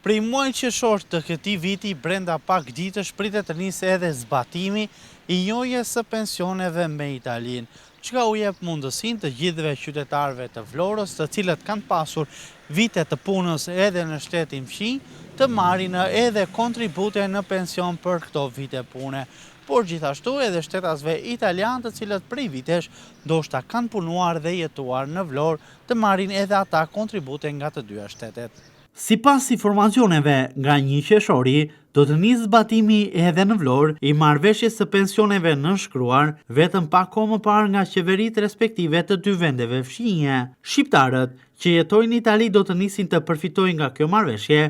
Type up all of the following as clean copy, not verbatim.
Prej muaj qershor të këtij viti, brenda pak ditësh pritet të nisë edhe zbatimi i njojës së pensioneve me Italinë, çka u jep mundësinë të gjithëve qytetarëve të Vlorës, të cilët kanë pasur vite të punës edhe në shtetin fqinj, të marrin edhe kontribute në pension për këto vite pune. Por gjithashtu edhe shtetasve italian të cilët prej vitesh ndoshta kanë punuar dhe jetuar në Vlorë, të marrin edhe ata kontribute nga të dyja shtetet. Sipas informacioneve nga 1 qershori, do të nisë zbatimi edhe në Vlorë i marrëveshjes së pensioneve nënshkruar vetëm pak kohë më parë nga qeveritë respektive të dy vendeve fqinje. Shqiptarët që jetojnë në Itali do të nisin të përfitojnë nga kjo marrëveshje,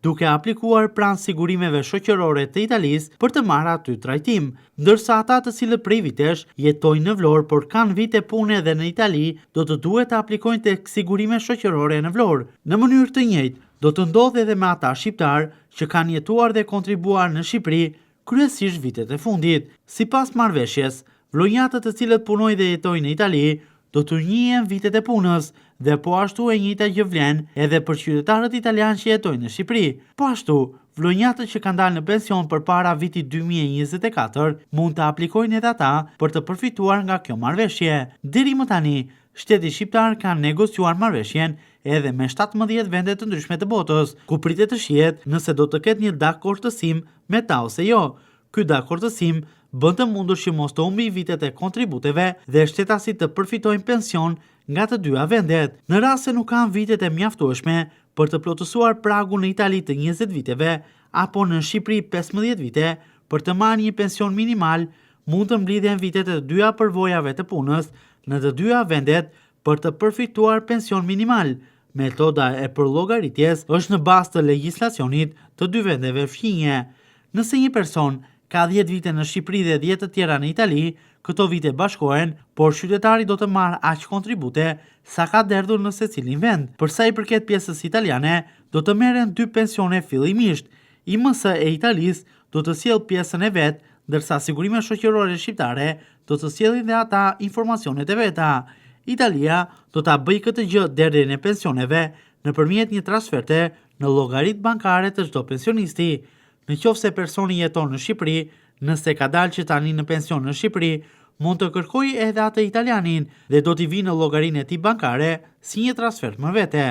duke aplikuar pranë sigurimeve shoqërore të Italisë për të marrë aty trajtim, ndërsa ata të cilët prej vitesh jetojnë në Vlorë por kanë vite pune edhe në Itali, do të duhet të aplikojnë tek sigurime shoqërore në Vlorë. Në mënyrë të njëjtë, do të ndodhë edhe me ata shqiptar që kanë jetuar dhe kontribuar në Shqipëri, kryesisht vitet e fundit. Sipas marrëveshjes, vlonjatët të cilët punojnë dhe jetojnë në Itali do të njihen vitet e punës dhe po ashtu e njëjta gjë vlen edhe për qytetarët italianë që jetojnë në Shqipëri. Po ashtu, vlonjatët që kanë dalë në pension përpara vitit 2024 mund të aplikojnë edhe ata për të përfituar nga kjo marrëveshje. Deri më tani, shteti shqiptar ka negociuar marrëveshjen edhe me 17 vende të ndryshme të botës, ku pritet të shihet nëse do të ketë një dakordësim me ta ose jo. Ky dakordësim bën të mundur që mos të humbi vitet e kontributeve dhe shtetasit të përfitojnë pension nga të dyja vendet. Në rast se nuk kanë vitet e mjaftueshme për të plotësuar pragun në Itali të 20 viteve apo në Shqipëri 15 vite për të marrë një pension minimal, mund të mblidhen vitet e dyja përvojave të punës në të dyja vendet për të përfituar pension minimal. Metoda e përllogaritjes është në bazë të legjislacionit të dy vendeve fqinje. Nëse një person ka 10 vite në Shqipëri dhe 10 të tjera në Itali, këto vite bashkohen, por qytetari do të marrë aq kontribute sa ka derdhur në secilin vend. Për sa i përket pjesës italiane, do të merren 2 pensione fillimisht. IMS e Italisë do të sjellë pjesën e vet, ndërsa sigurimet shoqërore shqiptare do të sjellin dhe ata informacionet e veta. Italia do ta bëjë këtë gjë derdhjen e pensioneve nëpërmjet një transferte në llogaritë bankare të çdo pensionisti. Në qoftë se personi jeton në Shqipëri, nëse ka dalë që tani në pension në Shqipëri, mund të kërkojë edhe atë italianin dhe do t'i vinë në llogarinë e tij bankare si një transfert më vete.